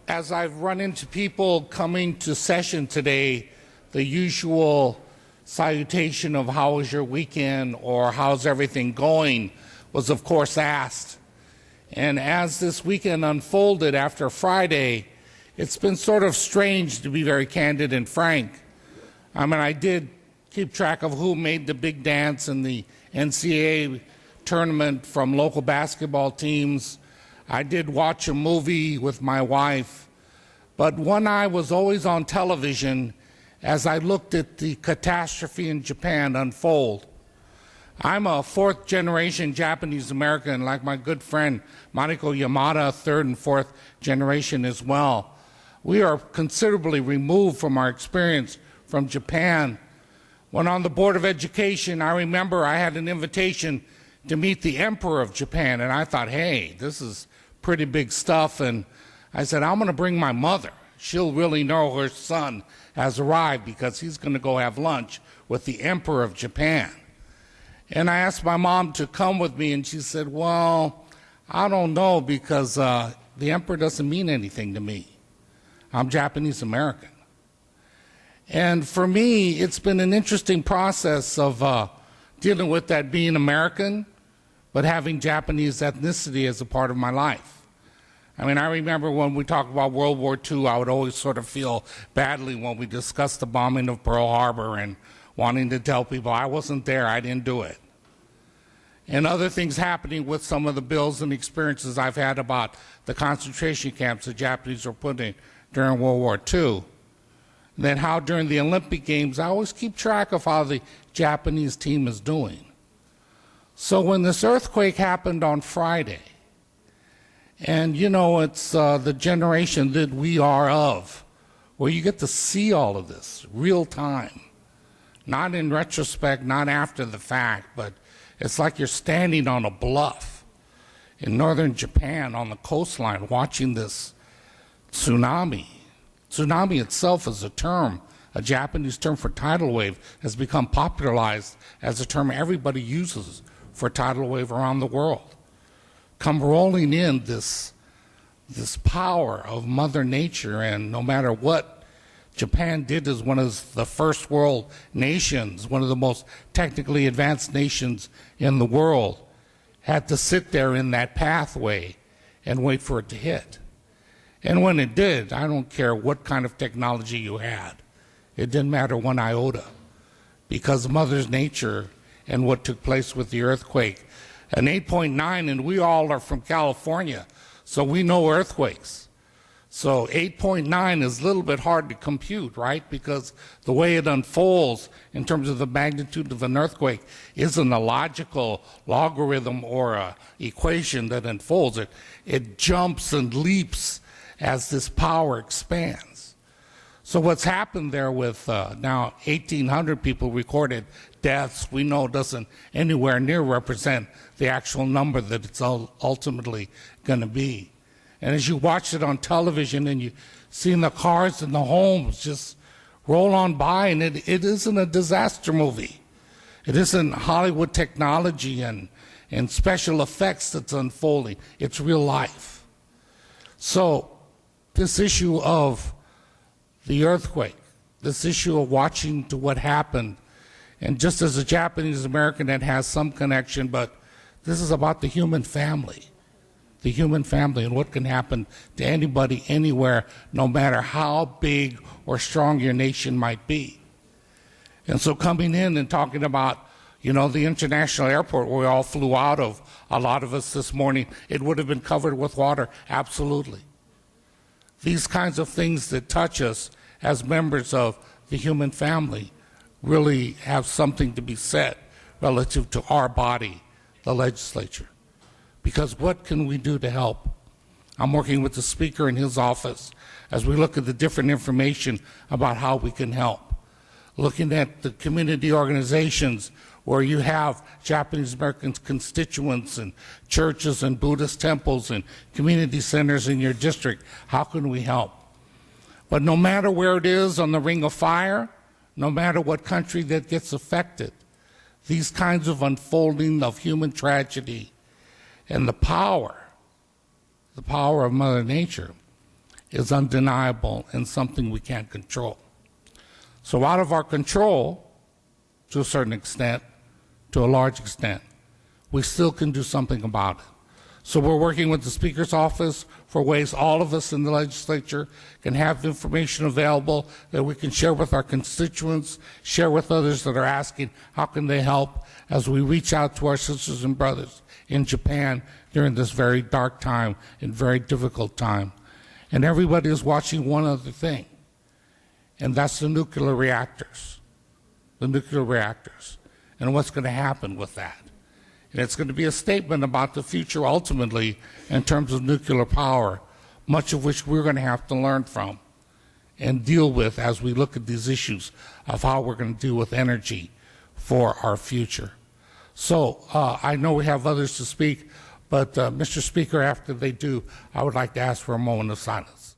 as I've run into people coming to session today, the usual salutation of how was your weekend or how's everything going was of course asked. And as this weekend unfolded after Friday, it's been sort of strange, to be very candid and frank. I mean, I did keep track of who made the big dance in the NCAA tournament from local basketball teams. I did watch a movie with my wife, but one eye was always on television as I looked at the catastrophe in Japan unfold. I'm a fourth generation Japanese American, like my good friend Mariko Yamada, third and fourth generation as well. We are considerably removed from our experience from Japan. When on the Board of Education, I remember I had an invitation to meet the Emperor of Japan, and I thought, hey, this is pretty big stuff, and I said, I'm going to bring my mother. She'll really know her son has arrived because he's going to go have lunch with the Emperor of Japan. And I asked my mom to come with me, and she said, well, I don't know because the Emperor doesn't mean anything to me. I'm Japanese American. And for me, it's been an interesting process of dealing with that being American, but having Japanese ethnicity as a part of my life. I mean, I remember when we talked about World War II, I would always sort of feel badly when we discussed the bombing of Pearl Harbor and wanting to tell people I wasn't there, I didn't do it. And other things happening with some of the bills and experiences I've had about the concentration camps the Japanese were put in during World War II. And then how during the Olympic Games, I always keep track of how the Japanese team is doing. So when this earthquake happened on Friday, and you know, it's the generation that we are of, where you get to see all of this real time. Not in retrospect, not after the fact, but it's like you're standing on a bluff in northern Japan on the coastline watching this tsunami. Tsunami itself is a term, a Japanese term for tidal wave, has become popularized as a term everybody uses for tidal wave around the world. Come rolling in this power of Mother Nature, and no matter what Japan did as one of the first world nations, one of the most technically advanced nations in the world, had to sit there in that pathway and wait for it to hit. And when it did, I don't care what kind of technology you had. It didn't matter one iota, because Mother Nature and what took place with the earthquake. An 8.9, and we all are from California, so we know earthquakes. So 8.9 is a little bit hard to compute, right? Because the way it unfolds in terms of the magnitude of an earthquake isn't a logical logarithm or an equation that unfolds. It jumps and leaps as this power expands. So what's happened there with now 1,800 people recorded deaths, we know doesn't anywhere near represent the actual number that it's ultimately going to be. And as you watch it on television and you see the cars and the homes just roll on by, and it isn't a disaster movie. It isn't Hollywood technology and special effects that's unfolding. It's real life. So this issue of the earthquake, this issue of watching to what happened, and just as a Japanese American that has some connection, but this is about the human family and what can happen to anybody, anywhere, no matter how big or strong your nation might be. And so coming in and talking about, you know, the international airport where we all flew out of, a lot of us this morning, it would have been covered with water, absolutely. These kinds of things that touch us as members of the human family really have something to be said relative to our body, the legislature. Because what can we do to help? I'm working with the Speaker in his office as we look at the different information about how we can help. Looking at the community organizations where you have Japanese American constituents and churches and Buddhist temples and community centers in your district, how can we help? But no matter where it is on the Ring of Fire, no matter what country that gets affected, these kinds of unfolding of human tragedy and the power of Mother Nature is undeniable and something we can't control. So out of our control, to a certain extent, to a large extent, we still can do something about it. So we're working with the Speaker's office for ways all of us in the legislature can have information available that we can share with our constituents, share with others that are asking how can they help as we reach out to our sisters and brothers in Japan during this very dark time and very difficult time. And everybody is watching one other thing, and that's the nuclear reactors. The nuclear reactors, and what's going to happen with that. And it's going to be a statement about the future ultimately in terms of nuclear power, much of which we're going to have to learn from and deal with as we look at these issues of how we're going to deal with energy for our future. So I know we have others to speak, but Mr. Speaker, after they do, I would like to ask for a moment of silence.